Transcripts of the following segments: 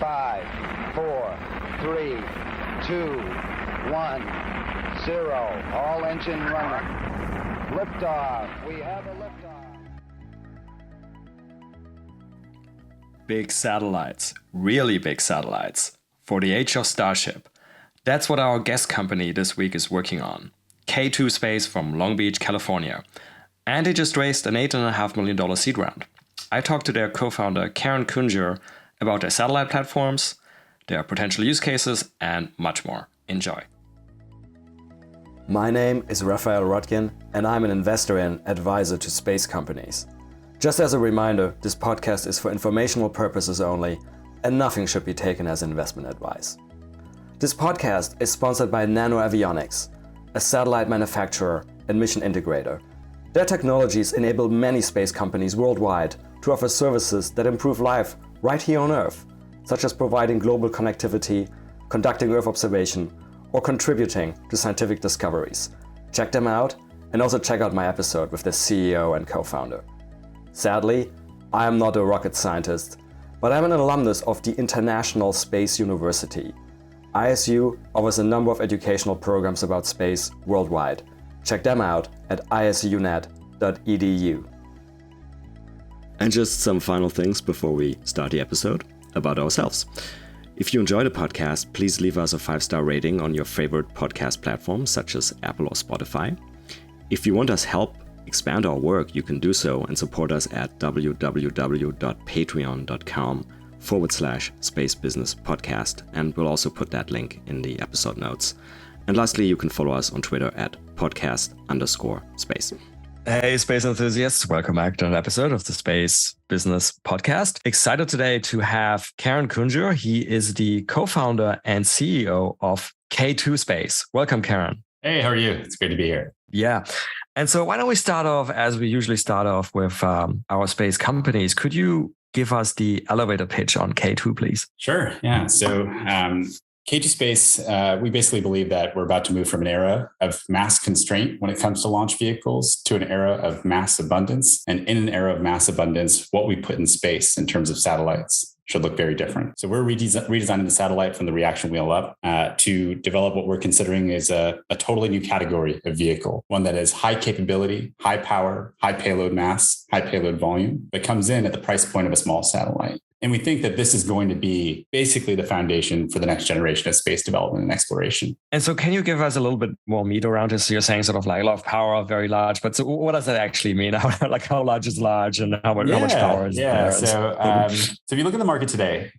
5, 4, 3, 2, 1, 0. All engine running. Liftoff. We have a liftoff. Big satellites, really big satellites, for the age of Starship. That's what our guest company this week is working on. K2 Space from Long Beach, California. And they just raised an $8.5 million seed round. I talked to their co-founder Karan Kunjur about their satellite platforms, their potential use cases, and much more. Enjoy. My name is Raphael Rodkin, and I'm an investor and advisor to space companies. Just as a reminder, this podcast is for informational purposes only, and nothing should be taken as investment advice. This podcast is sponsored by Nano Avionics, a satellite manufacturer and mission integrator. Their technologies enable many space companies worldwide to offer services that improve life right here on Earth, such as providing global connectivity, conducting Earth observation, or contributing to scientific discoveries. Check them out, and also check out my episode with the CEO and co-founder. Sadly, I am not a rocket scientist, but I'm an alumnus of the International Space University. ISU offers a number of educational programs about space worldwide. Check them out at isunet.edu. And just some final things before we start the episode about ourselves. If you enjoy the podcast, please leave us a 5-star rating on your favorite podcast platforms such as Apple or Spotify. If you want us help expand our work, you can do so and support us at www.patreon.com/Space Business Podcast, and we'll also put that link in the episode notes. And lastly, you can follow us on Twitter at podcast_space. Hey, space enthusiasts. Welcome back to another episode of the Space Business Podcast. Excited today to have Karan Kunjur. He is the co-founder and CEO of K2 Space. Welcome, Karan. Hey, how are you? It's great to be here. Yeah. And so why don't we start off as we usually start off with our space companies. Could you give us the elevator pitch on K2, please? Sure. Yeah. So K2 Space, we basically believe that we're about to move from an era of mass constraint when it comes to launch vehicles to an era of mass abundance. And in an era of mass abundance, what we put in space in terms of satellites should look very different. So we're redesigning the satellite from the reaction wheel up to develop what we're considering is a totally new category of vehicle, one that is high capability, high power, high payload mass, high payload volume, that comes in at the price point of a small satellite. And we think that this is going to be basically the foundation for the next generation of space development and exploration. And so can you give us a little bit more meat around this? So you're saying sort of like a lot of power, very large, but so what does that actually mean? How large is large and how much power is there? So if you look at the market today,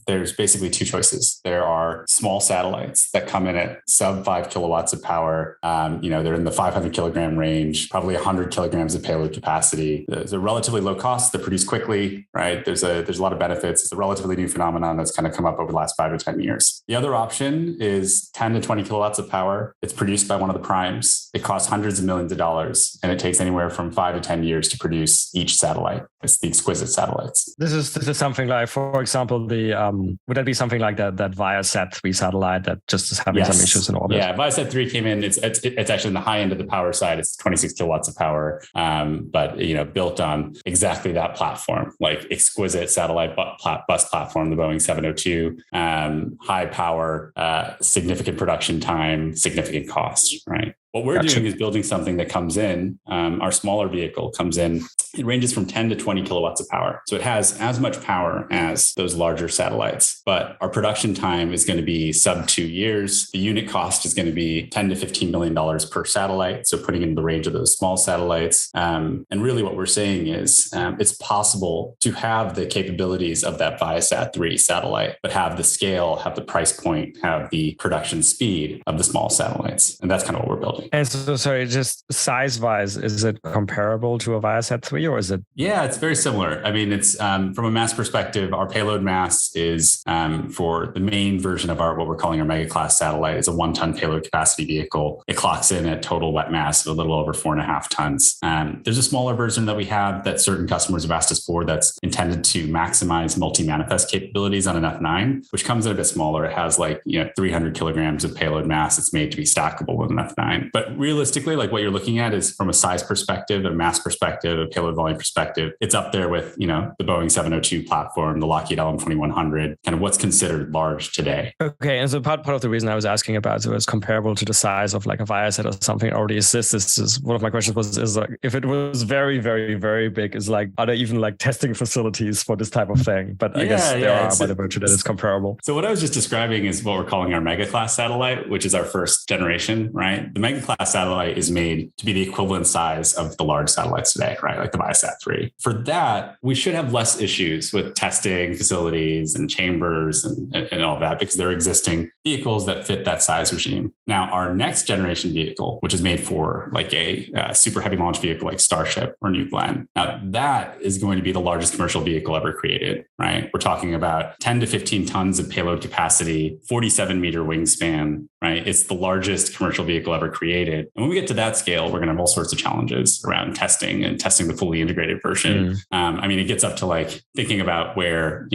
there's basically two choices. There are small satellites that come in at sub 5 kilowatts of power. They're in the 500 kilogram range, probably 100 kilograms of payload capacity. They're relatively low cost. They're produced quickly, right? There's a lot of benefits. It's a relatively new phenomenon that's kind of come up over the last 5 to 10 years. The other option is 10 to 20 kilowatts of power. It's produced by one of the primes. It costs hundreds of millions of dollars, and it takes anywhere from 5 to 10 years to produce each satellite. It's the exquisite satellites. This is something like, for example, would that be something like that Viasat-3 satellite that just is having some issues in orbit? Yeah, Viasat-3 came in. It's actually in the high end of the power side. It's 26 kilowatts of power, but built on exactly that platform, like exquisite satellite bus platform, the Boeing 702, high power, significant production time, significant cost, right? What we're doing is building something that comes in, our smaller vehicle comes in, it ranges from 10 to 20 kilowatts of power. So it has as much power as those larger satellites, but our production time is going to be sub 2 years. The unit cost is going to be $10 to $15 million per satellite. So putting in the range of those small satellites. And really what we're saying is it's possible to have the capabilities of that Viasat-3 satellite, but have the scale, have the price point, have the production speed of the small satellites. And that's kind of what we're building. And so, sorry, just size-wise, is it comparable to a Viasat-3 or is it? Yeah, it's very similar. I mean, it's from a mass perspective, our payload mass is for the main version of what we're calling our mega class satellite is a 1-ton payload capacity vehicle. It clocks in at total wet mass of a little over 4.5 tons. There's a smaller version that we have that certain customers have asked us for that's intended to maximize multi-manifest capabilities on an F9, which comes in a bit smaller. It has 300 kilograms of payload mass. It's made to be stackable with an F9. But realistically, like what you're looking at is from a size perspective, a mass perspective, a payload volume perspective, it's up there with, the Boeing 702 platform, the Lockheed LM-2100, kind of what's considered large today. Okay. And so part of the reason I was asking about it was comparable to the size of like a Viasat or something already exists. This is one of my questions is like, if it was very, very, very big, is like, are there even like testing facilities for this type of thing? But I guess there are by the virtue that it's comparable. So what I was just describing is what we're calling our mega class satellite, which is our first generation, right? The mega class satellite is made to be the equivalent size of the large satellites today, right? Like the Viasat 3. For that, we should have less issues with testing facilities and chambers and all that, because there are existing vehicles that fit that size regime. Now, our next generation vehicle, which is made for like a super heavy launch vehicle like Starship or New Glenn, now that is going to be the largest commercial vehicle ever created, right? We're talking about 10 to 15 tons of payload capacity, 47-meter wingspan, right? It's the largest commercial vehicle ever created. And when we get to that scale, we're going to have all sorts of challenges around testing the fully integrated version. It gets up to like thinking about where,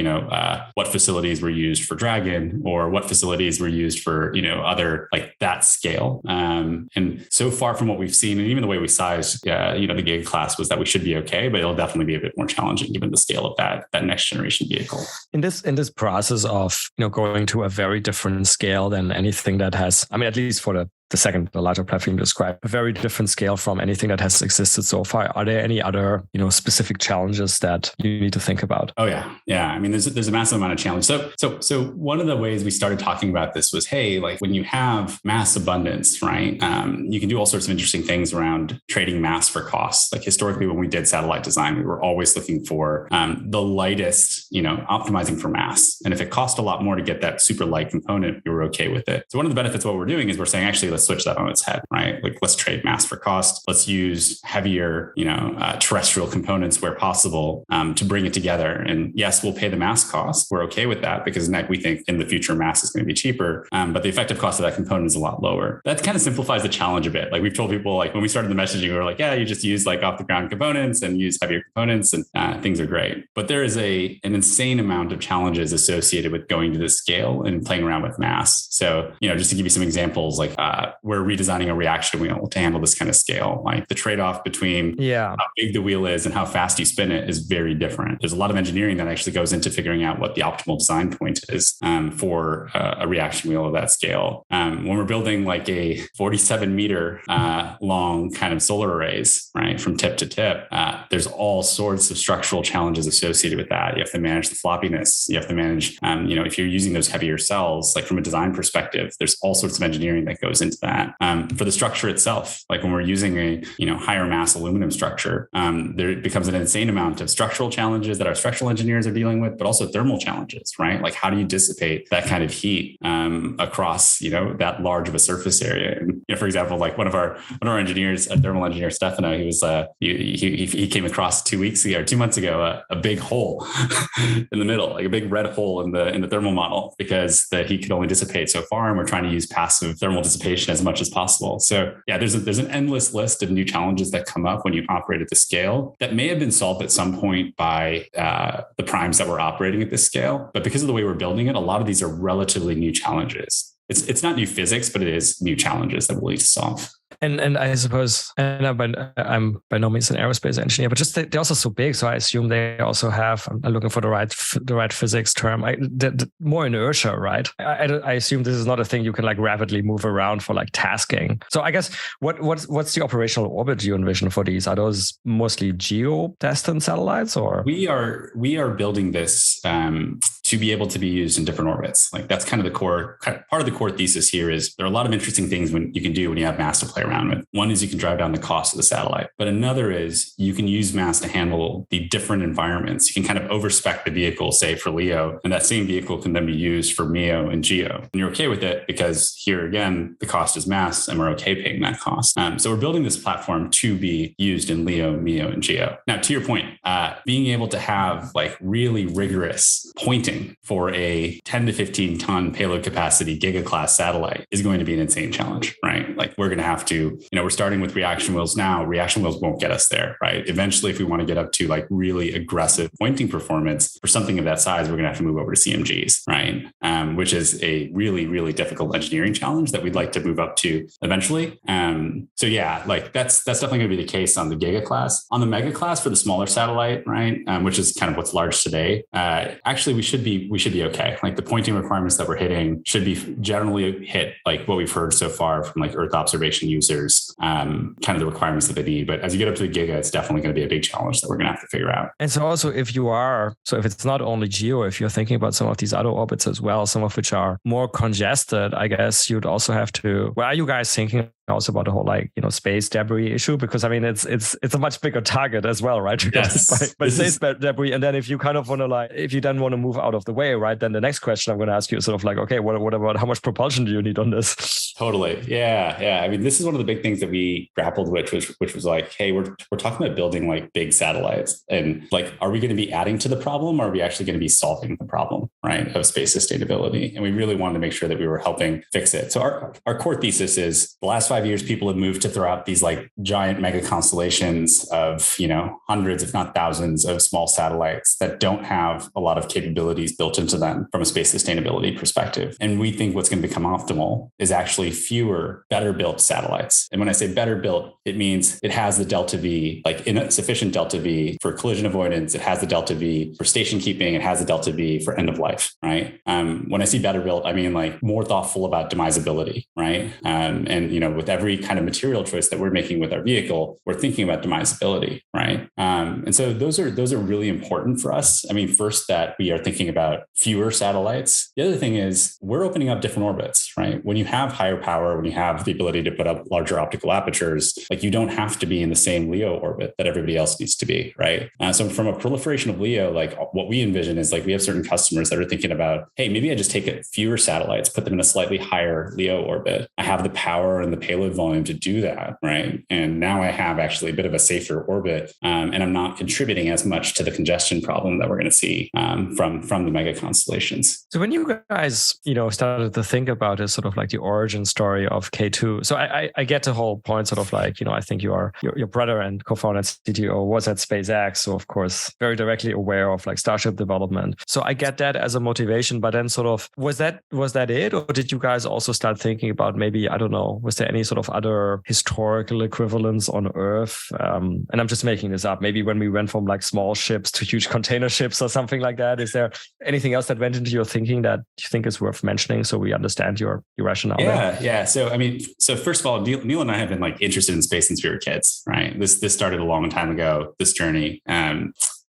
what facilities were used for Dragon or what facilities were used for, other like that scale. And so far from what we've seen, and even the way we sized, the gig class was that we should be okay, but it'll definitely be a bit more challenging given the scale of that next generation vehicle. In this process of, going to a very different scale than anything that has, at least for the larger platform you described, a very different scale from anything that has existed so far. Are there any other, specific challenges that you need to think about? Oh yeah. Yeah. There's a massive amount of challenge. So one of the ways we started talking about this was, hey, like when you have mass abundance, right? You can do all sorts of interesting things around trading mass for cost. Like historically, when we did satellite design, we were always looking for the lightest, optimizing for mass. And if it cost a lot more to get that super light component, we were okay with it. So one of the benefits of what we're doing is we're saying, actually, let's switch that on its head, right? Like let's trade mass for cost. Let's use heavier, terrestrial components where possible to bring it together. And yes, we'll pay the mass cost. We're okay with that because we think in the future mass is going to be cheaper, but the effective cost of that component is a lot lower. That kind of simplifies the challenge a bit. Like we've told people, like when we started the messaging, we were like, yeah, you just use like off the ground components and use heavier components and things are great. But there is an insane amount of challenges associated with going to this scale and playing around with mass. So, just to give you some examples, like we're redesigning a reaction wheel to handle this kind of scale. Like the trade-off between how big the wheel is and how fast you spin it is very different. There's a lot of engineering that actually goes into figuring out what the optimal design point is for a reaction wheel of that scale. When we're building like a 47-meter long kind of solar arrays, right, from tip to tip, there's all sorts of structural challenges associated with that. You have to manage the floppiness. You have to manage, if you're using those heavier cells, like from a design perspective, there's all sorts of engineering that goes into that. For the structure itself, like when we're using a higher mass aluminum structure, there becomes an insane amount of structural challenges that our structural engineers are dealing with, but also thermal challenges, right? Like how do you dissipate that kind of heat across that large of a surface area? And, for example, like one of our engineers, a thermal engineer, Stefano, he was he came across 2 months ago a big hole in the middle, like a big red hole in the thermal model, because the heat could only dissipate so far, and we're trying to use passive thermal dissipation as much as possible. So yeah, there's an endless list of new challenges that come up when you operate at this scale that may have been solved at some point by the primes that were operating at this scale. But because of the way we're building it, a lot of these are relatively new challenges. It's not new physics, but it is new challenges that we'll need to solve. And I suppose, and I'm by no means an aerospace engineer, but just they're also so big. So I assume they also have, I'm looking for the right physics term, more inertia, right? I assume this is not a thing you can like rapidly move around for like tasking. So I guess what's the operational orbit you envision for these? Are those mostly geo-destined satellites, or? We are building this to be able to be used in different orbits. Like that's kind of the core, part of the core thesis here is there are a lot of interesting things you can do when you have mass to play around with. One is you can drive down the cost of the satellite, but another is you can use mass to handle the different environments. You can kind of overspec the vehicle, say for LEO, and that same vehicle can then be used for MEO and GEO. And you're okay with it because here again, the cost is mass and we're okay paying that cost. So we're building this platform to be used in LEO, MEO, and GEO. Now, to your point, being able to have like really rigorous pointing launching for a 10 to 15 ton payload capacity giga class satellite is going to be an insane challenge, right? Like we're going to have to, we're starting with reaction wheels now. Reaction wheels won't get us there, right? Eventually, if we want to get up to like really aggressive pointing performance for something of that size, we're going to have to move over to CMGs, right? Which is a really, really difficult engineering challenge that we'd like to move up to eventually. So yeah, like that's definitely going to be the case on the giga class. On the mega class for the smaller satellite, right, which is kind of what's large today. Actually, we should be okay. Like the pointing requirements that we're hitting should be generally hit, like what we've heard so far from like Earth observation users, kind of the requirements that they need. But as you get up to the giga, it's definitely going to be a big challenge that we're going to have to figure out. And so also if it's not only geo, if you're thinking about some of these other orbits as well, some of which are more congested, I guess you'd also have to, are you guys thinking also about the whole space debris issue? Because I mean, it's a much bigger target as well, right? Yes. by space debris. And then if you kind of want to if you then want to move out of the way, right? Then the next question I'm going to ask you is sort of like, okay, what about how much propulsion do you need on this? Totally. Yeah. I mean, this is one of the big things that we grappled with, which was like, hey, we're talking about building like big satellites, and like, are we going to be adding to the problem, or are we actually going to be solving the problem, right, of space sustainability? And we really wanted to make sure that we were helping fix it. So our core thesis is the last 5 years, people have moved to throw out these like giant mega constellations of, hundreds, if not thousands of small satellites that don't have a lot of capabilities built into them from a space sustainability perspective. And we think what's going to become optimal is actually fewer, better built satellites. And when I say better built, it means it has the delta V, like sufficient delta V for collision avoidance. It has the delta V for station keeping. It has the delta V for end of life, right? When I see better built, I mean like more thoughtful about demisability, right? And with every kind of material choice that we're making with our vehicle, we're thinking about demisability, right? And so those are really important for us. I mean, first that we are thinking about fewer satellites. The other thing is we're opening up different orbits, right? When you have higher power, when you have the ability to put up larger optical apertures, like you don't have to be in the same LEO orbit that everybody else needs to be, right? So from a proliferation of LEO, like what we envision is like we have certain customers that are thinking about, hey, maybe I just take fewer satellites, put them in a slightly higher LEO orbit. I have the power and the payload volume to do that, right? And now I have actually a bit of a safer orbit, and I'm not contributing as much to the congestion problem that we're going to see from the mega constellations. So when you guys, started to think about it, sort of like the origin story of K2. So I get the whole point, sort of like, I think your brother and co-founder and CTO was at SpaceX, so of course very directly aware of like Starship development. So I get that as a motivation, but then sort of was that it, or did you guys also start thinking about maybe, I don't know, was there any sort of other historical equivalents on Earth? And I'm just making this up. Maybe when we went from like small ships to huge container ships or something like that. Is there anything else that went into your thinking that you think is worth mentioning so we understand your rationale? Yeah. So first of all, Neil and I have been like interested in space since we were kids, right? This started a long time ago, this journey.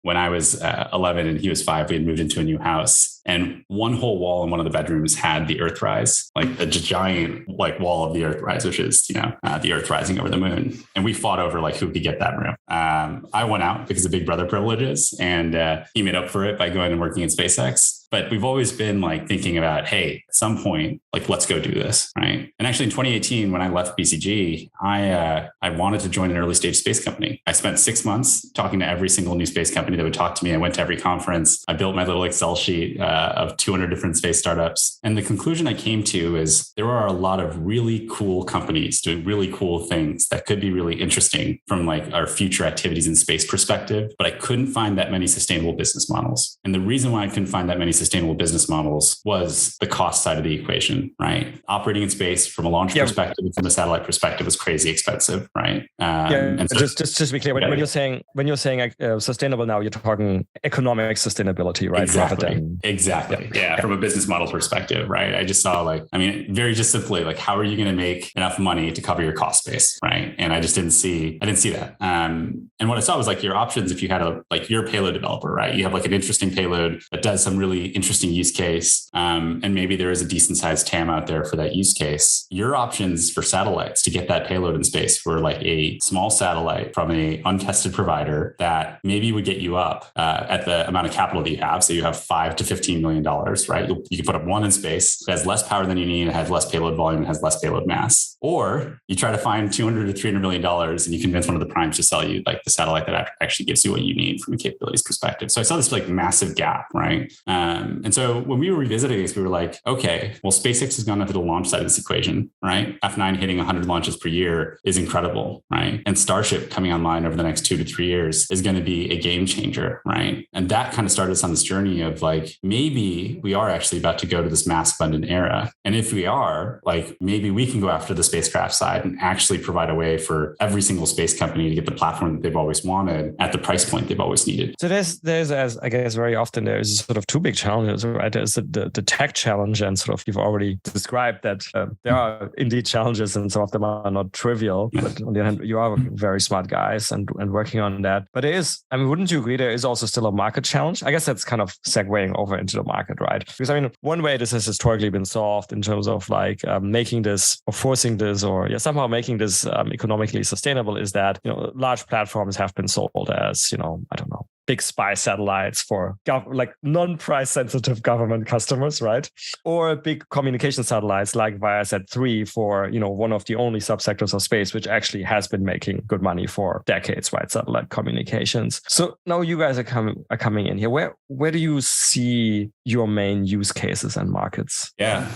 When I was 11 and he was 5, we had moved into a new house, and one whole wall in one of the bedrooms had the Earthrise, like a giant like wall of the Earthrise, which is, the Earth rising over the moon. And we fought over like who could get that room. I went out because of big brother privileges, and he made up for it by going and working at SpaceX. But we've always been like thinking about, hey, at some point, like, let's go do this, right? And actually in 2018, when I left BCG, I wanted to join an early stage space company. I spent 6 months talking to every single new space company that would talk to me. I went to every conference. I built my little Excel sheet of 200 different space startups. And the conclusion I came to is there are a lot of really cool companies doing really cool things that could be really interesting from like our future activities in space perspective, but I couldn't find that many sustainable business models. And the reason why I couldn't find that many sustainable business models was the cost side of the equation, right? Operating in space from a launch perspective and from a satellite perspective was crazy expensive, right? And so, just to be clear, when you're saying sustainable now, you're talking economic sustainability, right? Exactly. Yeah. From a business model perspective, right? I just saw very just simply like, how are you going to make enough money to cover your cost base, right? And I didn't see that. And what I saw was like your options, if you had you're a payload developer, right? You have like an interesting payload that does some really interesting use case. And maybe there is a decent sized TAM out there for that use case. Your options for satellites to get that payload in space were like a small satellite from a untested provider that maybe would get you up at the amount of capital that you have. So you have $5 to $15 million, right? You can put up one in space. It has less power than you need. It has less payload volume. It has less payload mass. Or you try to find $200 to $300 million and you convince one of the primes to sell you like the satellite that actually gives you what you need from a capabilities perspective. So I saw this like massive gap, right? And so when we were revisiting this, we were like, okay, well, SpaceX has gone up to the launch side of this equation, right? F9 hitting 100 launches per year is incredible, right? And Starship coming online over the next 2 to 3 years is going to be a game changer, right? And that kind of started us on this journey of like, maybe we are actually about to go to this mass abundant era. And if we are, like, maybe we can go after the spacecraft side and actually provide a way for every single space company to get the platform that they've always wanted at the price point they've always needed. So there's as I guess very often there's sort of two big challenges, right? There's the tech challenge, and sort of you've already described that there are indeed challenges, and some of them are not trivial. But on the other hand, you are very smart guys and working on that. But there is, I mean, wouldn't you agree there is also still a market challenge? I guess that's kind of segueing over into the market, right? Because I mean, one way this has historically been solved in terms of like making this or forcing this or somehow making this economically sustainable is that, large platforms have been sold as, I don't know, big spy satellites for like non-price sensitive government customers, right? Or big communication satellites like Viasat-3 for, one of the only subsectors of space, which actually has been making good money for decades, right? Satellite communications. So now you guys are coming in here. Where do you see your main use cases and markets? Yeah.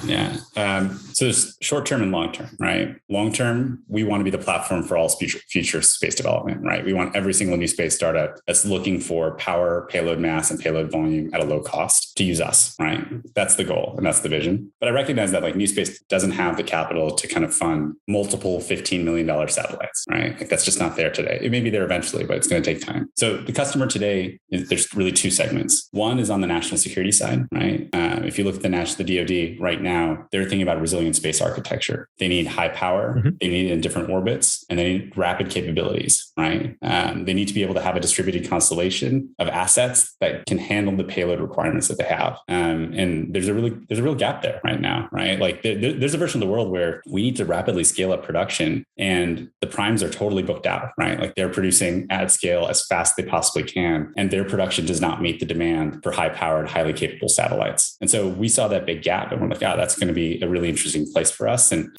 So there's short-term and long-term, right? Long-term, we want to be the platform for all future space development, right? We want every single new space startup that's looking for power, payload mass, and payload volume at a low cost to use us, right? That's the goal and that's the vision. But I recognize that like new space doesn't have the capital to kind of fund multiple $15 million satellites, right? Like that's just not there today. It may be there eventually, but it's going to take time. So the customer today, there's really two segments. One is on the national security side, right? If you look at the DoD right now, they're thinking about resilient space architecture. They need high power, they need it in different orbits, and they need rapid capabilities, right? They need to be able to have a distributed constellation of assets that can handle the payload requirements that they have. And there's a real gap there right now, right? Like there's a version of the world where we need to rapidly scale up production and the primes are totally booked out, right? Like they're producing at scale as fast as they possibly can. And their production does not meet the demand for high powered, highly capable satellites. And so we saw that big gap and we're like, that's going to be a really interesting place for us. And,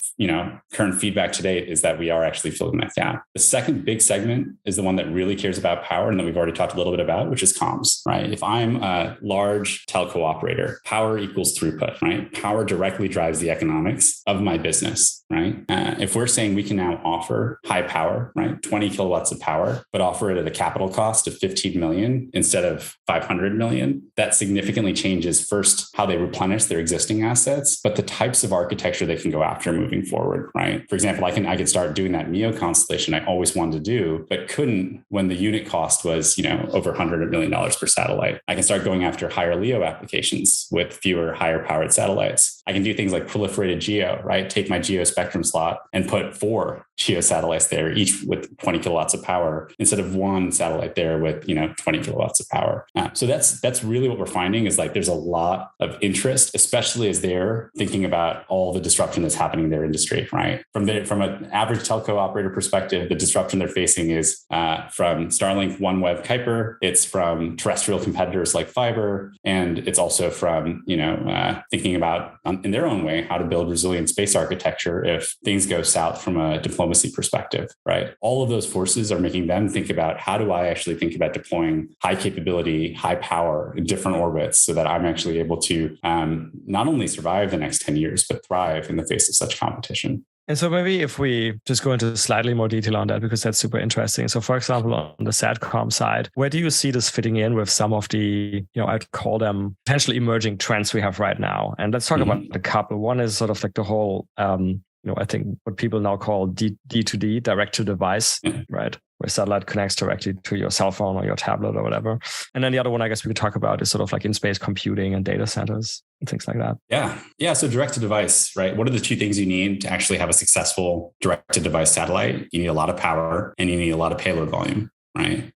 current feedback to date is that we are actually filling that gap. The second big segment is the one that really cares about power and that we've already talked a little bit about, which is comms, right? If I'm a large telco operator, power equals throughput, right? Power directly drives the economics of my business, right? If we're saying we can now offer high power, right? 20 kilowatts of power, but offer it at a capital cost of 15 million instead of 500 million, that significantly changes first how they replenish their existing assets, but the types of architecture they can go after moving forward, right? For example, I could start doing that MEO constellation I always wanted to do, but couldn't when the unit cost was, over $100 million per satellite. I can start going after higher LEO applications with fewer, higher powered satellites. I can do things like proliferated GEO, right? Take my GEO spectrum slot and put 4 GEO satellites there, each with 20 kilowatts of power, instead of 1 satellite there with 20 kilowatts of power. So that's really what we're finding is like there's a lot of interest, especially as they're thinking about all the disruption that's happening in their industry, right? From an average telco operator perspective, the disruption they're facing is from Starlink, OneWeb, Kuiper. It's from terrestrial competitors like fiber, and it's also from thinking about in their own way how to build resilient space architecture if things go south from a diplomacy perspective, right? All of those forces are making them think about how do I actually think about deploying high capability, high power in different orbits so that I'm actually able to not only survive the next 10 years, but thrive in the face of such competition. And so maybe if we just go into slightly more detail on that, because that's super interesting. So for example, on the SATCOM side, where do you see this fitting in with some of the, I'd call them potentially emerging trends we have right now? And let's talk about a couple. One is sort of like the whole, I think what people now call D2D, direct to device, right? Where satellite connects directly to your cell phone or your tablet or whatever. And then the other one I guess we could talk about is sort of like in-space computing and data centers and things like that. Yeah. So direct to device, right? What are the two things you need to actually have a successful direct to device satellite? You need a lot of power and you need a lot of payload volume, right?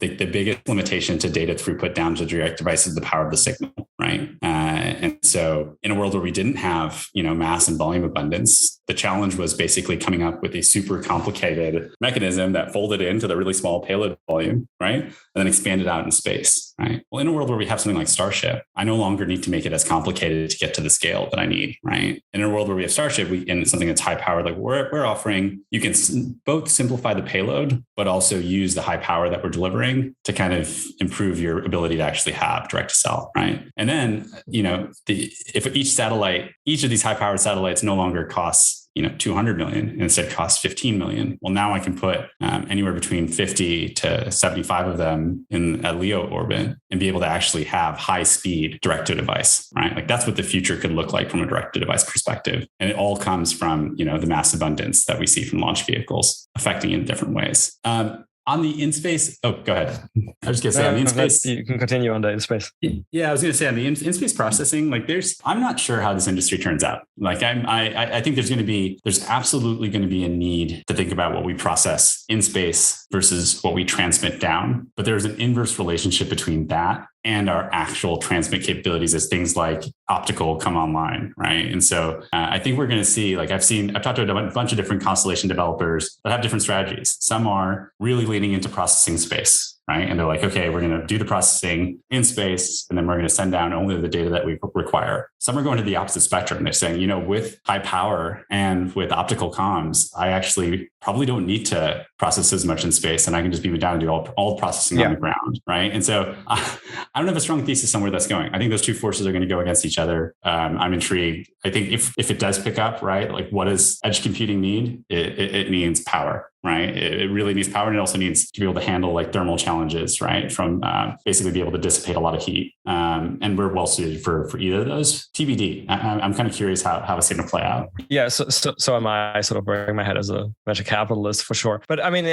The biggest limitation to data throughput down to direct device is the power of the signal, right? And so in a world where we didn't have, mass and volume abundance, the challenge was basically coming up with a super complicated mechanism that folded into the really small payload volume, right? And then expanded out in space, right? Well, in a world where we have something like Starship, I no longer need to make it as complicated to get to the scale that I need, right? In a world where we have Starship, and something that's high powered, like we're offering, you can both simplify the payload, but also use use the high power that we're delivering to kind of improve your ability to actually have direct to cell, right? And then, if each of these high powered satellites no longer costs 200 million and instead costs 15 million. Well, now I can put anywhere between 50 to 75 of them in a LEO orbit and be able to actually have high speed direct to device, right? Like that's what the future could look like from a direct to device perspective. And it all comes from, the mass abundance that we see from launch vehicles affecting in different ways. On the in-space, go ahead. I was going to say on the in-space. You can continue on the in-space. Yeah, I was going to say on the in-space processing, I'm not sure how this industry turns out. I think there's absolutely going to be a need to think about what we process in space versus what we transmit down. But there's an inverse relationship between that and our actual transmit capabilities as things like optical come online, right? And so I think we're going to see, I've talked to a bunch of different constellation developers that have different strategies. Some are really leaning into processing space, right? And they're like, okay, we're going to do the processing in space, and then we're going to send down only the data that we require. Some are going to the opposite spectrum. They're saying, with high power and with optical comms, I actually probably don't need to process as much in space, and I can just beam it down and do all processing on the ground, right? And so I don't have a strong thesis on where that's going. I think those two forces are going to go against each other. I'm intrigued. I think if it does pick up, right, what does edge computing need? It needs power. Right. It really needs power, and it also needs to be able to handle thermal challenges, right? From basically be able to dissipate a lot of heat. And we're well suited for either of those. TBD. I'm kind of curious how it's going to play out. Yeah. So am I, sort of wearing my head as a venture capitalist for sure. But I mean,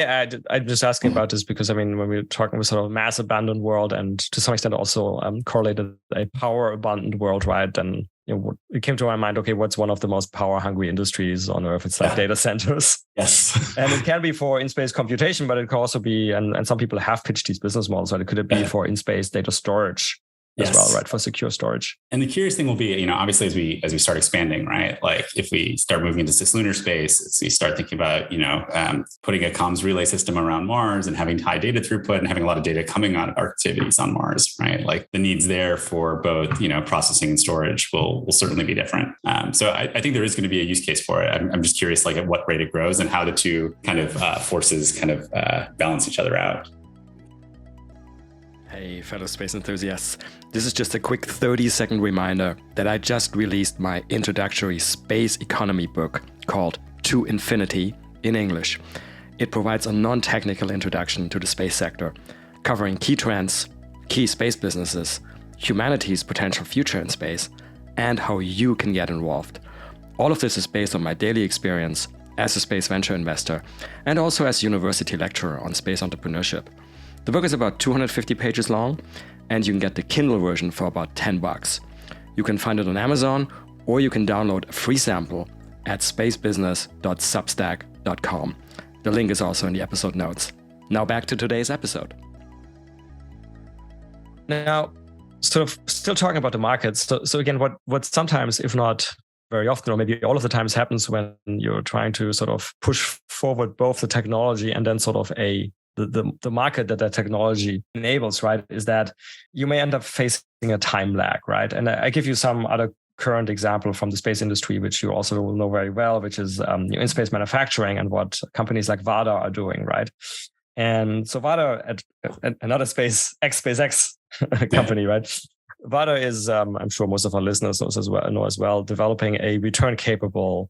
I'm just asking about this because when we're talking with sort of mass abundant world and to some extent also correlated a power abundant world, right? Then it came to my mind, okay, what's one of the most power hungry industries on earth? It's data centers. Yes. And it can be for in-space computation, but it can also be, and some people have pitched these business models, right? It could be for in-space data storage as well, right? For secure storage. And the curious thing will be, obviously as we start expanding, right? If we start moving into cislunar space, as we start thinking about, putting a comms relay system around Mars and having high data throughput and having a lot of data coming out of our activities on Mars, right? The needs there for both, processing and storage will certainly be different. So I think there is going to be a use case for it. I'm just curious, at what rate it grows and how the two kind of forces kind of balance each other out. Hey, fellow space enthusiasts. This is just a quick 30-second reminder that I just released my introductory space economy book called To Infinity in English. It provides a non-technical introduction to the space sector, covering key trends, key space businesses, humanity's potential future in space, and how you can get involved. All of this is based on my daily experience as a space venture investor and also as a university lecturer on space entrepreneurship. The book is about 250 pages long, and you can get the Kindle version for about $10. You can find it on Amazon, or you can download a free sample at spacebusiness.substack.com. The link is also in the episode notes. Now back to today's episode. Now, sort of still talking about the markets. So again, what sometimes, if not very often, or maybe all of the times, happens when you're trying to sort of push forward both the technology and then sort of the market that technology enables, right, is that you may end up facing a time lag, right? And I give you some other current example from the space industry, which you also will know very well, which is in-space manufacturing and what companies like VADA are doing, right? And so VADA, at another SpaceX company, right? VADA is, I'm sure most of our listeners know as well, developing a return-capable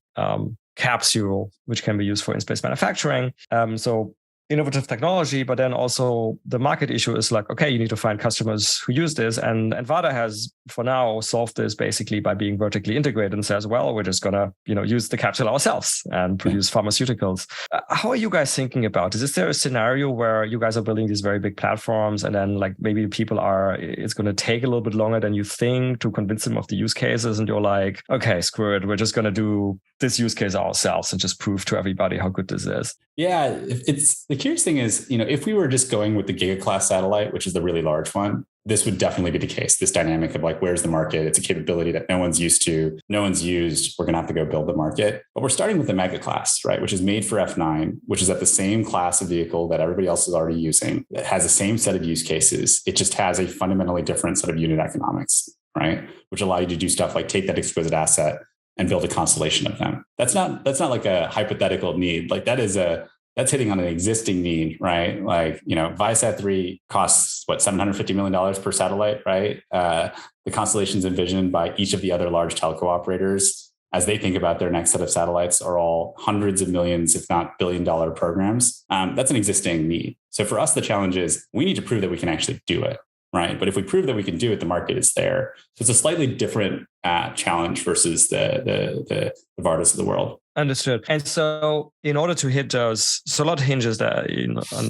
capsule, which can be used for in-space manufacturing. So innovative technology, but then also the market issue is okay, you need to find customers who use this. And VADA has, for now, solved this basically by being vertically integrated and says, well, we're just going to, use the capsule ourselves and produce pharmaceuticals. How are you guys thinking about this? Is there a scenario where you guys are building these very big platforms and then maybe it's going to take a little bit longer than you think to convince them of the use cases, and you're like, okay, screw it, we're just going to do this use case ourselves and just prove to everybody how good this is? Yeah, the curious thing is, if we were just going with the Giga class satellite, which is the really large one, this would definitely be the case. This dynamic of where's the market? It's a capability that no one's used to, no one's used. We're going to have to go build the market. But we're starting with the mega class, right? Which is made for F9, which is at the same class of vehicle that everybody else is already using. It has the same set of use cases. It just has a fundamentally different set of unit economics, right? Which allow you to do stuff like take that exquisite asset and build a constellation of them. That's not like a hypothetical need. That is a that's hitting on an existing need, right? Like, Viasat-3 costs what, $750 million per satellite, right? The constellations envisioned by each of the other large telco operators as they think about their next set of satellites are all hundreds of millions, if not billion-dollar programs. That's an existing need. So for us, the challenge is we need to prove that we can actually do it, right? But if we prove that we can do it, the market is there. So it's a slightly different challenge versus the Vardas of the world. Understood. And so in order to hit those, so a lot hinges that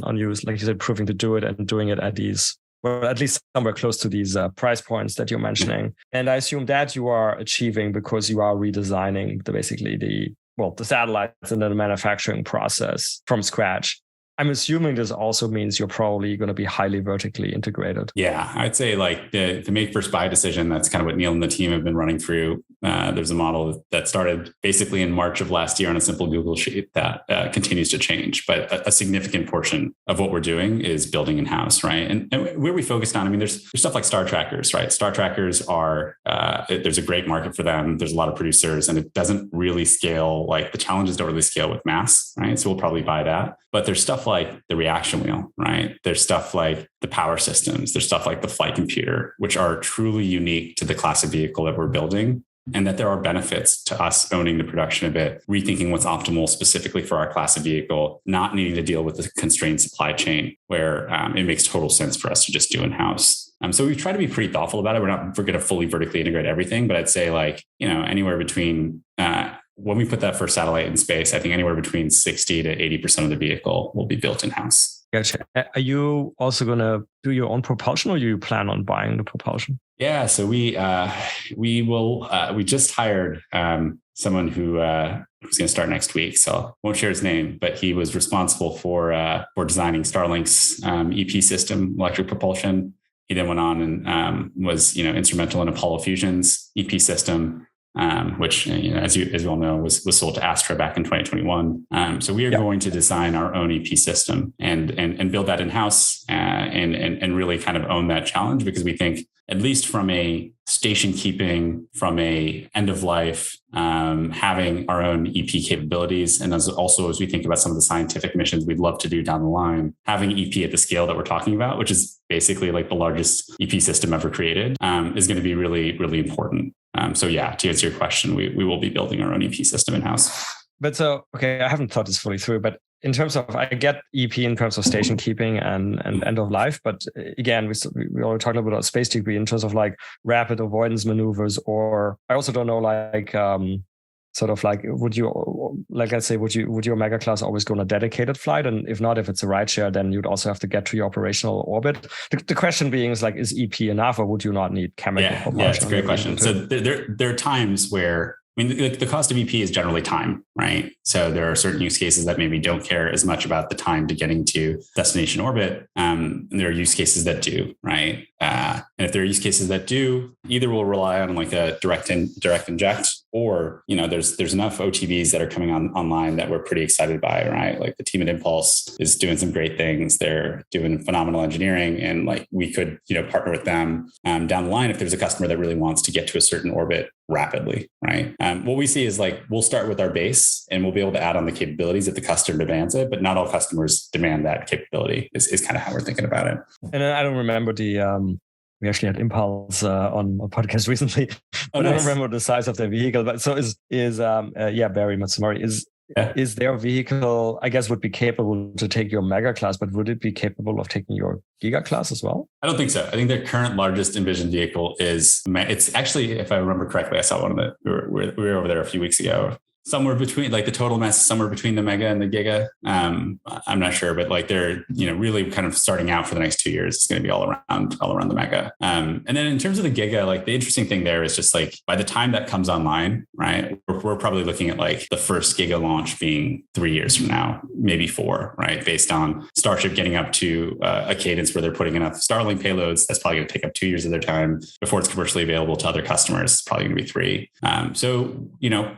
on you, like you said, proving to do it and doing it at these, or at least somewhere close to these price points that you're mentioning. And I assume that you are achieving because you are redesigning the satellites and then the manufacturing process from scratch. I'm assuming this also means you're probably going to be highly vertically integrated. Yeah, I'd say like the make versus buy decision, that's kind of what Neil and the team have been running through. There's a model that started basically in March of last year on a simple Google sheet that continues to change. But a significant portion of what we're doing is building in-house, right? And where we focused on, there's stuff like star trackers, right? Star trackers are, there's a great market for them. There's a lot of producers and it doesn't really scale, like the challenges don't really scale with mass, right? So we'll probably buy that. But there's stuff like the reaction wheel, right? There's stuff like the power systems. There's stuff like the flight computer, which are truly unique to the class of vehicle that we're building. And that there are benefits to us owning the production of it, rethinking what's optimal specifically for our class of vehicle, not needing to deal with the constrained supply chain where it makes total sense for us to just do in-house. So we try to be pretty thoughtful about it. We're going to fully vertically integrate everything, but I'd say anywhere between when we put that first satellite in space, I think anywhere between 60 to 80% of the vehicle will be built in-house. Gotcha. Are you also going to do your own propulsion or do you plan on buying the propulsion? Yeah, so we just hired someone who's going to start next week. So I won't share his name, but he was responsible for designing Starlink's EP system, electric propulsion. He then went on and was instrumental in Apollo Fusion's EP system. Which, as you all know, was sold to Astra back in 2021. So we are going to design our own EP system and build that in-house and really kind of own that challenge, because we think, at least from a station keeping, from a end of life, having our own EP capabilities, and as we think about some of the scientific missions we'd love to do down the line, having EP at the scale that we're talking about, which is basically like the largest EP system ever created, is going to be really, really important. So yeah, to answer your question, we will be building our own EP system in-house. But I haven't thought this fully through, but in terms of, I get EP in terms of station keeping and end of life, but again, we already talked about space degree in terms of like rapid avoidance maneuvers, or I also don't know, would your mega class always go on a dedicated flight? And if not, if it's a rideshare, then you'd also have to get to your operational orbit. The question being is like, is EP enough, or would you not need chemical propulsion? Yeah, it's a great question. So there are times where, the cost of EP is generally time, right? So there are certain use cases that maybe don't care as much about the time to getting to destination orbit. And there are use cases that do, right? And if there are use cases that do, either we'll rely on like a direct inject, or there's enough OTVs that are coming online that we're pretty excited by, right? Like the team at Impulse is doing some great things. They're doing phenomenal engineering, and like we could partner with them down the line if there's a customer that really wants to get to a certain orbit rapidly, right? What we see is like we'll start with our base and we'll be able to add on the capabilities if the customer demands it, but not all customers demand that capability is kind of how we're thinking about it. And I don't remember we actually had Impulse on a podcast recently, but I don't remember the size of their vehicle. But so Barry Matsumori is their vehicle, I guess, would be capable to take your mega class, but would it be capable of taking your giga class as well? I don't think so. I think their current largest envisioned vehicle it's actually, if I remember correctly, I saw one of the, we were over there a few weeks ago, somewhere between like the total mass, somewhere between the mega and the giga. I'm not sure, but like they're, really kind of starting out for the next 2 years. It's going to be all around the mega. And then in terms of the giga, like the interesting thing there is just like by the time that comes online, right, we're probably looking at like the first giga launch being 3 years from now, maybe 4, right? Based on Starship getting up to a cadence where they're putting enough Starlink payloads. That's probably going to take up 2 years of their time before it's commercially available to other customers. It's probably going to be 3. So,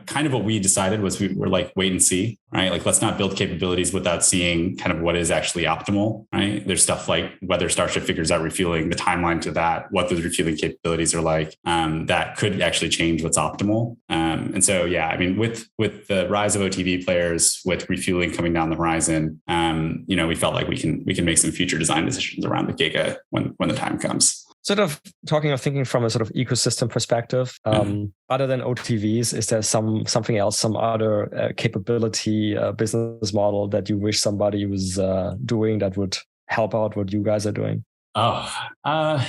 kind of what we decided decided was we were like, wait and see, right? Like, let's not build capabilities without seeing kind of what is actually optimal, right? There's stuff like whether Starship figures out refueling, the timeline to that, what those refueling capabilities are like, that could actually change what's optimal. And so, yeah, I mean, with the rise of OTV players, with refueling coming down the horizon, we felt like we can make some future design decisions around the Giga when the time comes. Sort of thinking from a sort of ecosystem perspective, other than OTVs, is there something else, some other capability, business model that you wish somebody was doing that would help out what you guys are doing? Yeah,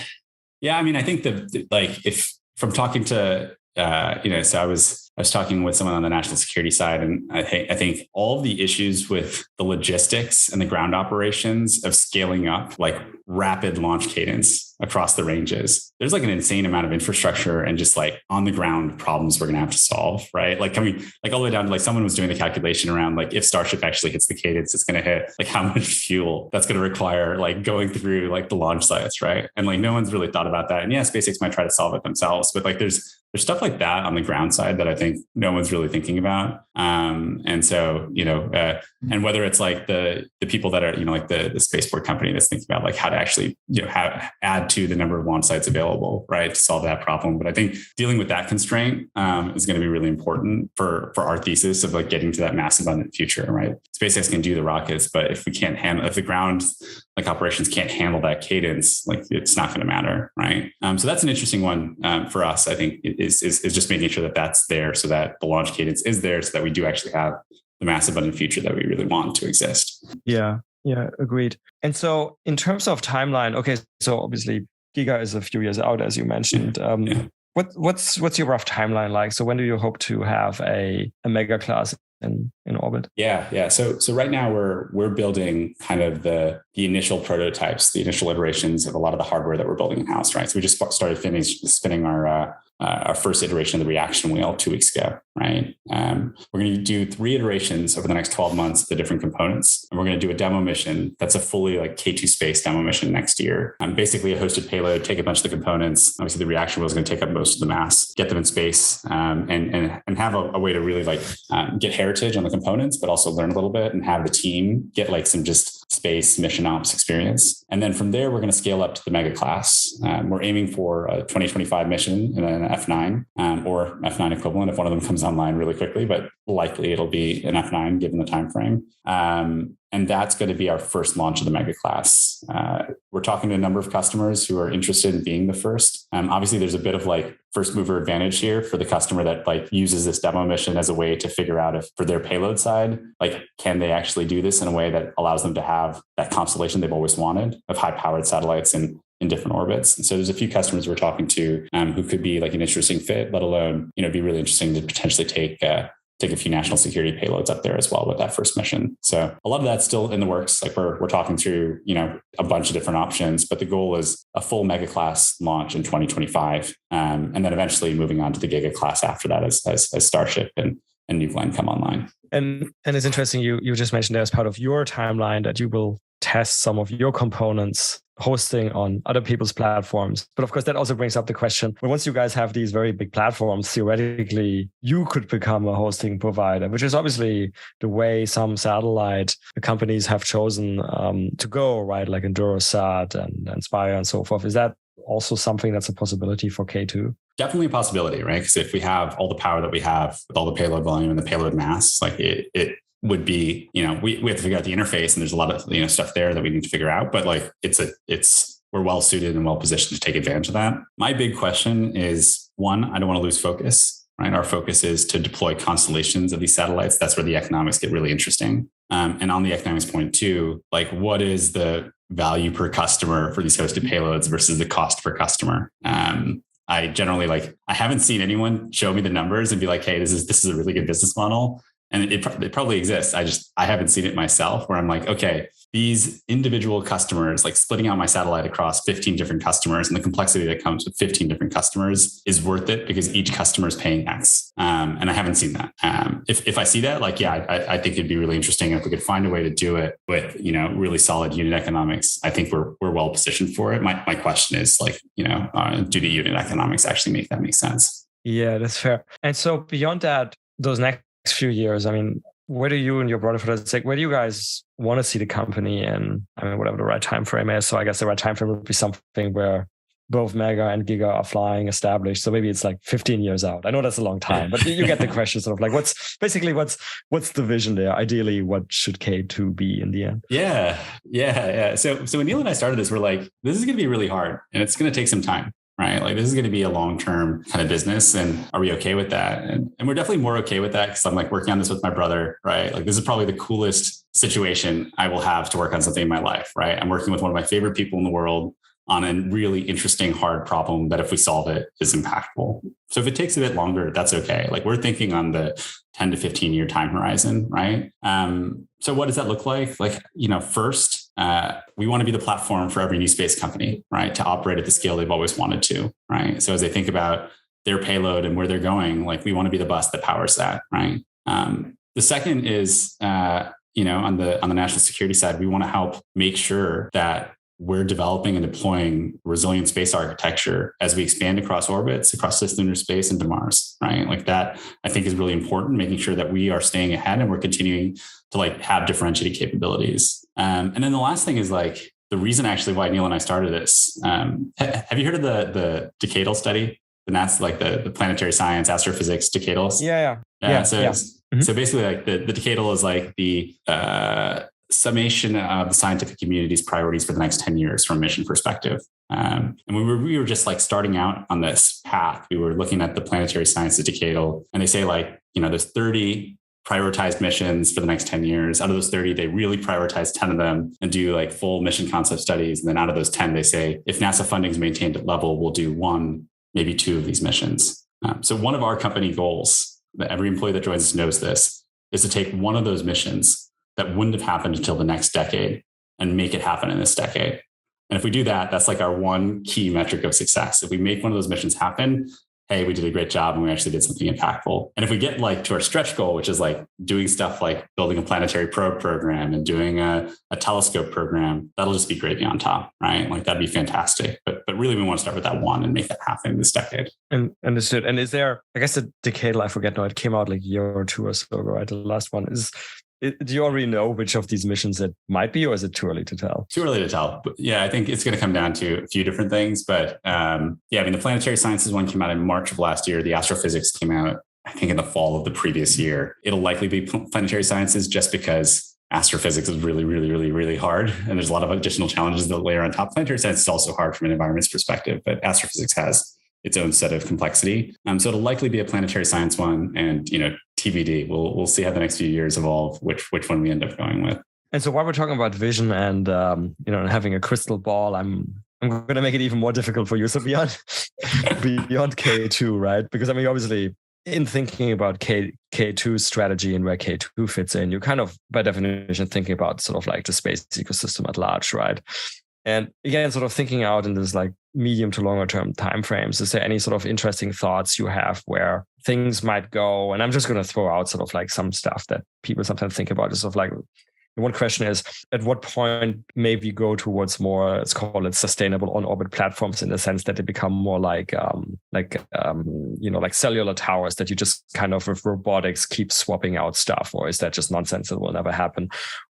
I mean, I think if from talking to, so I was talking with someone on the national security side, and I think all of the issues with the logistics and the ground operations of scaling up like rapid launch cadence across the ranges, there's like an insane amount of infrastructure and just like on the ground problems we're going to have to solve, right? Like coming like all the way down to like someone was doing the calculation around like if Starship actually hits the cadence, it's going to hit like how much fuel that's going to require like going through like the launch sites, right? And like no one's really thought about that. And yeah, SpaceX might try to solve it themselves, but like there's stuff like that on the ground side that I think no one's really thinking about. And so, and whether it's like the people that are, like the spaceport company that's thinking about like how to actually, add to the number of launch sites available, right, to solve that problem. But I think dealing with that constraint is going to be really important for our thesis of like getting to that mass abundant future, right? SpaceX can do the rockets, but if the ground like operations can't handle that cadence, like it's not going to matter, right? So that's an interesting one for us. I think is just making sure that that's there so that the launch cadence is there so that we do actually have the mass abundant future that we really want to exist. Yeah, agreed. And so in terms of timeline, okay, so obviously Giga is a few years out, as you mentioned. What's your rough timeline like? So when do you hope to have a mega class in orbit? Yeah. So right now we're building kind of the initial prototypes, the initial iterations of a lot of the hardware that we're building in house, right? So we just started spinning our first iteration of the reaction wheel 2 weeks ago, right? We're going to do 3 iterations over the next 12 months of the different components. And we're going to do a demo mission that's a fully like K2 space demo mission next year. Basically a hosted payload, take a bunch of the components. Obviously the reaction wheel is going to take up most of the mass, get them in space, and have a way to really like get heritage on the components, but also learn a little bit and have the team get like some just space mission ops experience. And then from there, we're going to scale up to the mega class. We're aiming for a 2025 mission in an F9 or F9 equivalent if one of them comes online really quickly, but likely it'll be an F9 given the time frame. And that's going to be our first launch of the mega class. We're talking to a number of customers who are interested in being the first. Obviously, there's a bit of like first mover advantage here for the customer that like uses this demo mission as a way to figure out if for their payload side, like can they actually do this in a way that allows them to have that constellation they've always wanted of high powered satellites in different orbits. And so there's a few customers we're talking to who could be like an interesting fit, let alone, be really interesting to potentially take a few national security payloads up there as well with that first mission. So a lot of that's still in the works. Like we're talking through, a bunch of different options, but the goal is a full mega class launch in 2025. And then eventually moving on to the giga class after that as Starship and New Glenn come online. And it's interesting. You just mentioned that as part of your timeline that you will test some of your components hosting on other people's platforms. But of course, that also brings up the question, well, once you guys have these very big platforms, theoretically, you could become a hosting provider, which is obviously the way some satellite companies have chosen to go, right? Like Endurosat and Spire and so forth. Is that also something that's a possibility for K2? Definitely a possibility, right? Because if we have all the power that we have with all the payload volume and the payload mass, like it would be, we have to figure out the interface and there's a lot of, stuff there that we need to figure out, but like we're well suited and well positioned to take advantage of that. My big question is one, I don't want to lose focus, right? Our focus is to deploy constellations of these satellites. That's where the economics get really interesting. And on the economics point too, like what is the value per customer for these hosted payloads versus the cost per customer? I generally I haven't seen anyone show me the numbers and be like, hey, this is a really good business model. And it probably exists. I haven't seen it myself where I'm like, okay, these individual customers, like splitting out my satellite across 15 different customers and the complexity that comes with 15 different customers is worth it because each customer is paying X. And I haven't seen that. If I see that, I think it'd be really interesting if we could find a way to do it with, really solid unit economics. I think we're well positioned for it. My question is do the unit economics actually make sense? Yeah, that's fair. And so beyond that, those next few years, I mean, where do you and your brother, for the sake, where do you guys want to see the company in, I mean, whatever the right time frame is? So I guess the right time frame would be something where both Mega and Giga are flying established. So maybe it's like 15 years out. I know that's a long time, but you get the question, sort of like what's the vision there? Ideally, what should K2 be in the end? Yeah. So when Neil and I started this, we're like, this is going to be really hard and it's going to take some time. Right? Like this is going to be a long-term kind of business. And are we okay with that? And we're definitely more okay with that because I'm like working on this with my brother, right? Like this is probably the coolest situation I will have to work on something in my life, right? I'm working with one of my favorite people in the world on a really interesting, hard problem that if we solve it is impactful. So if it takes a bit longer, that's okay. Like we're thinking on the 10 to 15 year time horizon, right? So what does that look like? Like, first, we want to be the platform for every new space company, right? To operate at the scale they've always wanted to, right? So as they think about their payload and where they're going, like we want to be the bus that powers that, right? The second is, on the national security side, we want to help make sure that we're developing and deploying resilient space architecture as we expand across orbits, across cislunar space and to Mars, right? Like that, I think is really important, making sure that we are staying ahead and we're continuing to like have differentiated capabilities. And then the last thing is like the reason actually why Neil and I started this. Have you heard of the decadal study? And that's like the planetary science, astrophysics decadals. Yeah. So basically like the decadal is like the summation of the scientific community's priorities for the next 10 years from a mission perspective. And we were just like starting out on this path. We were looking at the planetary sciences decadal, and they say like, there's 30 prioritized missions for the next 10 years. Out of those 30, they really prioritize 10 of them and do like full mission concept studies. And then out of those 10, they say, if NASA funding is maintained at level, we'll do 1, maybe 2 of these missions. So one of our company goals, that every employee that joins us knows this, is to take one of those missions that wouldn't have happened until the next decade and make it happen in this decade. And if we do that, that's like our one key metric of success. If we make one of those missions happen, hey, we did a great job and we actually did something impactful. And if we get like to our stretch goal, which is like doing stuff like building a planetary probe program and doing a telescope program, that'll just be gravy on top, right? Like that'd be fantastic. But really we want to start with that one and make that happen this decade. And understood. And is there, I guess the decadal, I forget now, it came out like a year or 2 or so ago, right? The last one is, do you already know which of these missions it might be, or is it too early to tell? Too early to tell. But yeah, I think it's going to come down to a few different things. But the planetary sciences one came out in March of last year. The astrophysics came out, I think, in the fall of the previous year. It'll likely be planetary sciences just because astrophysics is really, really, really, really hard. And there's a lot of additional challenges that layer on top. Planetary science is also hard from an environment's perspective, but astrophysics has its own set of complexity. So it'll likely be a planetary science one, and TBD. We'll see how the next few years evolve, which one we end up going with. And so while we're talking about vision and having a crystal ball, I'm going to make it even more difficult for you. So beyond K2, right? Because I mean, obviously, in thinking about K2's strategy and where K2 fits in, you're kind of by definition thinking about sort of like the space ecosystem at large, right? And again, sort of thinking out in this like medium to longer term timeframes, is there any sort of interesting thoughts you have where things might go? And I'm just going to throw out sort of like some stuff that people sometimes think about. Is sort of like, one question is, at what point maybe go towards more, let's call it sustainable on-orbit platforms, in the sense that they become more like cellular towers that you just kind of with robotics keep swapping out stuff, or is that just nonsense that will never happen?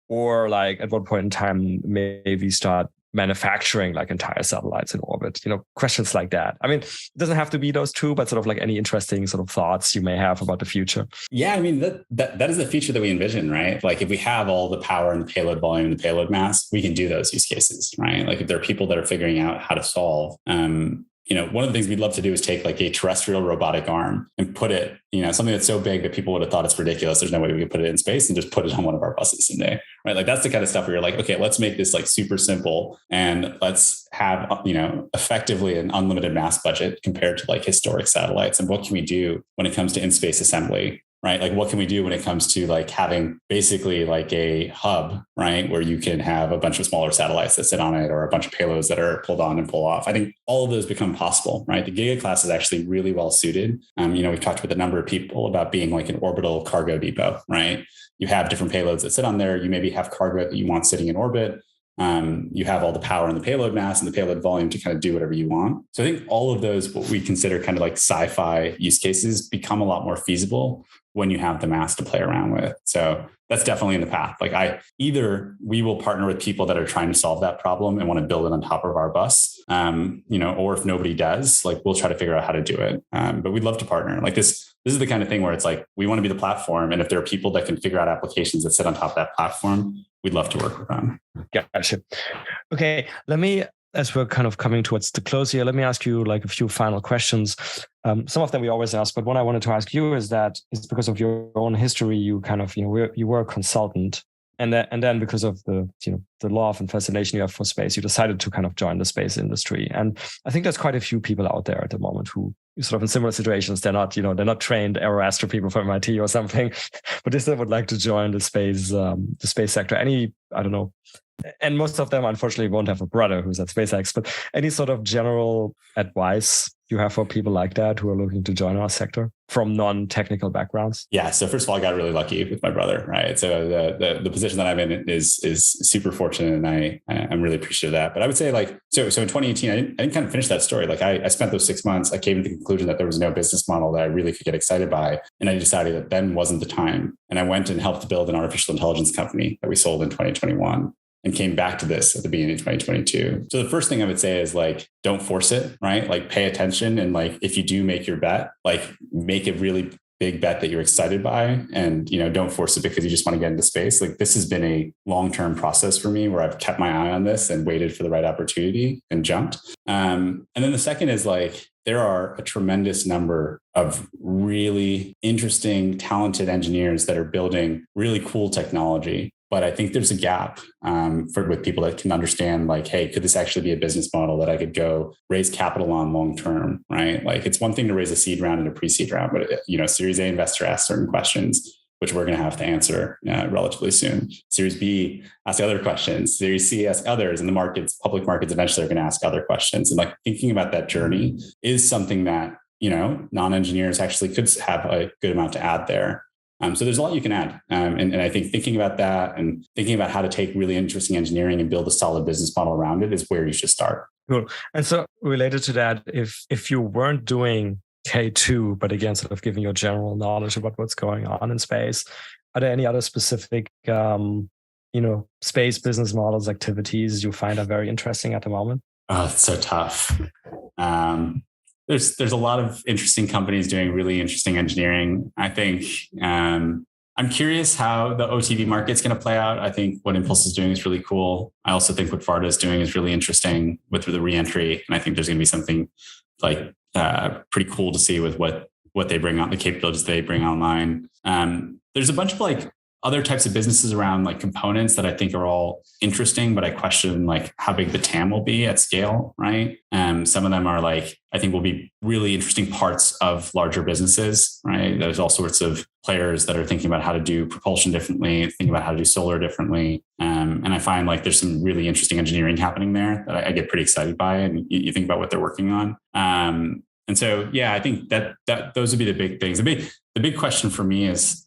Or like at what point in time maybe start manufacturing like entire satellites in orbit, questions like that. I mean, it doesn't have to be those two, but sort of like any interesting sort of thoughts you may have about the future. Yeah, I mean, that is the future that we envision, right? Like if we have all the power and the payload volume and the payload mass, we can do those use cases, right? Like if there are people that are figuring out how to solve, one of the things we'd love to do is take like a terrestrial robotic arm and put it, something that's so big that people would have thought it's ridiculous. There's no way we could put it in space, and just put it on one of our buses someday, right? Like that's the kind of stuff where you're like, okay, let's make this like super simple, and let's have, effectively an unlimited mass budget compared to like historic satellites. And what can we do when it comes to in-space assembly? Right? Like what can we do when it comes to like having basically like a hub, right? Where you can have a bunch of smaller satellites that sit on it, or a bunch of payloads that are pulled on and pull off. I think all of those become possible, right? The Giga class is actually really well suited. We've talked with a number of people about being like an orbital cargo depot, right? You have different payloads that sit on there. You maybe have cargo that you want sitting in orbit. You have all the power and the payload mass and the payload volume to kind of do whatever you want. So I think all of those, what we consider kind of like sci-fi use cases, become a lot more feasible when you have the mass to play around with. So that's definitely in the path. Like either we will partner with people that are trying to solve that problem and want to build it on top of our bus, or if nobody does, like we'll try to figure out how to do it. But we'd love to partner. Like this is the kind of thing where it's like, we want to be the platform. And if there are people that can figure out applications that sit on top of that platform, we'd love to work with them. Gotcha. Okay. As we're kind of coming towards the close here, let me ask you like a few final questions. Some of them we always ask, but one I wanted to ask you is that it's because of your own history, you kind of, you were a consultant, and then because of the love and fascination you have for space, you decided to kind of join the space industry. And I think there's quite a few people out there at the moment who sort of in similar situations. They're not trained aeroastro people from MIT or something, but they still would like to join the space sector. I don't know. And most of them, unfortunately, won't have a brother who's at SpaceX, but any sort of general advice you have for people like that who are looking to join our sector from non-technical backgrounds? Yeah. So first of all, I got really lucky with my brother, right? So the position that I'm in is super fortunate, and I'm really appreciative of that. But I would say so in 2018, I didn't kind of finish that story. Like I spent those 6 months, I came to the conclusion that there was no business model that I really could get excited by. And I decided that then wasn't the time. And I went and helped build an artificial intelligence company that we sold in 2021. And came back to this at the beginning of 2022. So the first thing I would say is like, don't force it, right? Like pay attention. And like, if you do make your bet, like make a really big bet that you're excited by, and, don't force it because you just want to get into space. Like this has been a long-term process for me where I've kept my eye on this and waited for the right opportunity and jumped. And then the second is like, there are a tremendous number of really interesting, talented engineers that are building really cool technology. But I think there's a gap with people that can understand like, hey, could this actually be a business model that I could go raise capital on long term, right? Like it's one thing to raise a seed round and a pre-seed round, but Series A investor asks certain questions, which we're going to have to answer relatively soon. Series B asks other questions. Series C asks others, and the public markets eventually are going to ask other questions. And like thinking about that journey is something that non-engineers actually could have a good amount to add there. So there's a lot you can add. And I think thinking about that and thinking about how to take really interesting engineering and build a solid business model around it is where you should start. Cool. And so related to that, if you weren't doing K2, but again, sort of giving your general knowledge about what's going on in space, are there any other specific, space business models, activities you find are very interesting at the moment? Oh, it's so tough. There's a lot of interesting companies doing really interesting engineering. I think I'm curious how the OTV market's going to play out. I think what Impulse is doing is really cool. I also think what Varda is doing is really interesting with the reentry. And I think there's going to be something like pretty cool to see with what they bring on, the capabilities they bring online. There's a bunch of like other types of businesses around like components that I think are all interesting, but I question like how big the TAM will be at scale, right? Some of them are like, I think will be really interesting parts of larger businesses, right? There's all sorts of players that are thinking about how to do propulsion differently, thinking about how to do solar differently. And I find like there's some really interesting engineering happening there that I get pretty excited by, and you think about what they're working on. And so, yeah, I think that those would be the big things. The big question for me is,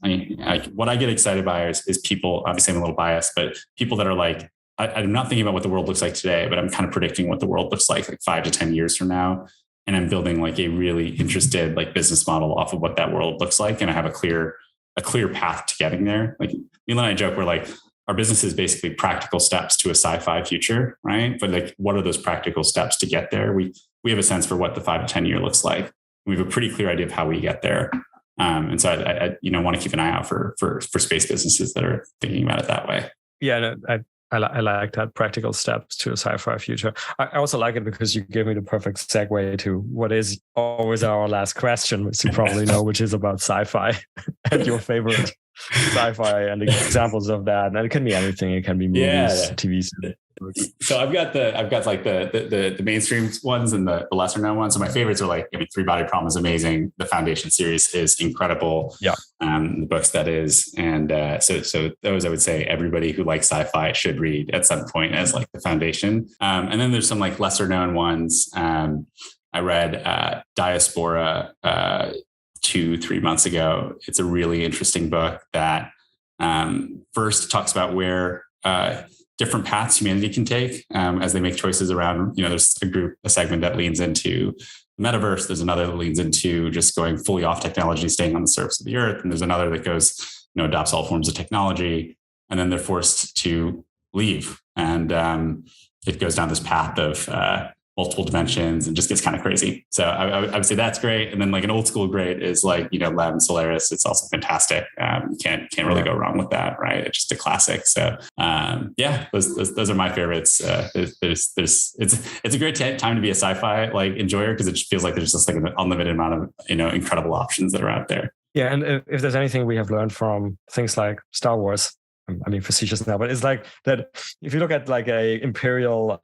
what I get excited by is people. Obviously, I'm a little biased, but people that are like, I'm not thinking about what the world looks like today, but I'm kind of predicting what the world looks like 5 to 10 years from now, and I'm building like a really interested like business model off of what that world looks like, and I have a clear path to getting there. Like Neil and I joke, we're like, our business is basically practical steps to a sci-fi future, right? But like, what are those practical steps to get there? We have a sense for what the 5 to 10 year looks like. We have a pretty clear idea of how we get there. And so I want to keep an eye out for space businesses that are thinking about it that way. Yeah, I like that, practical steps to a sci-fi future. I also like it because you gave me the perfect segue to what is always our last question, which you probably know, which is about sci-fi and your favorite sci-fi and examples of that. And it can be anything. It can be movies, TV series. So I've got like the mainstream ones and the lesser known ones. So my favorites are like, Three Body Problem is amazing. The Foundation series is incredible. Yeah. The books that is. And so those I would say everybody who likes sci-fi should read at some point as like the foundation. And then there's some like lesser known ones. I read Diaspora 2-3 months ago. It's a really interesting book that first talks about where different paths humanity can take as they make choices around, there's a segment that leans into the metaverse. There's another that leans into just going fully off technology, staying on the surface of the earth. And there's another that goes, adopts all forms of technology. And then they're forced to leave. And it goes down this path of multiple dimensions and just gets kind of crazy. So I would say that's great. And then like an old school great is like, Lab and Solaris. It's also fantastic. You can't really go wrong with that, right? It's just a classic. So those are my favorites. It's a great time to be a sci-fi like enjoyer, because it just feels like there's just like an unlimited amount of, incredible options that are out there. Yeah. And if there's anything we have learned from things like Star Wars, I mean, facetious now, but it's like that. If you look at like a Imperial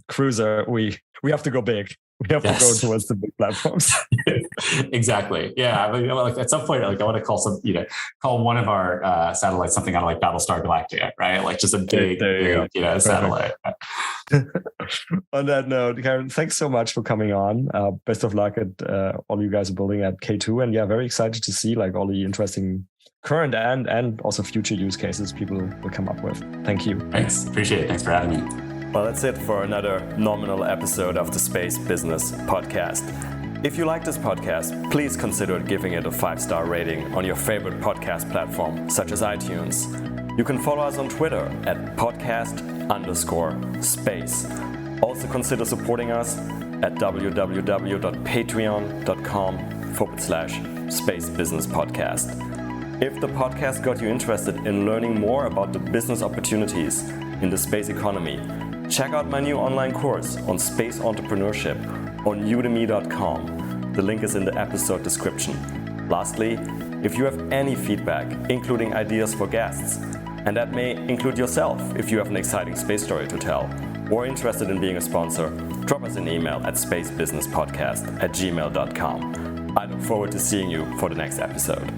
cruiser, we have to go big. We have to go towards the big platforms. Exactly. Yeah. I mean, like at some point, like I want to call one of our satellites something out of like Battlestar Galactica, right? Like just a big satellite. On that note, Karan, thanks so much for coming on. Best of luck at all you guys are building at K2, and very excited to see like all the interesting current and also future use cases people will come up with. Thank you. Thanks. Appreciate it. Thanks for having me. Well, that's it for another nominal episode of the Space Business Podcast. If you like this podcast, please consider giving it a 5-star rating on your favorite podcast platform, such as iTunes. You can follow us on Twitter at podcast_space. Also consider supporting us at www.patreon.com/spacebusinesspodcast. If the podcast got you interested in learning more about the business opportunities in the space economy, check out my new online course on space entrepreneurship on udemy.com. The link is in the episode description. Lastly, if you have any feedback, including ideas for guests, and that may include yourself if you have an exciting space story to tell, or interested in being a sponsor, drop us an email at spacebusinesspodcast@gmail.com. I look forward to seeing you for the next episode.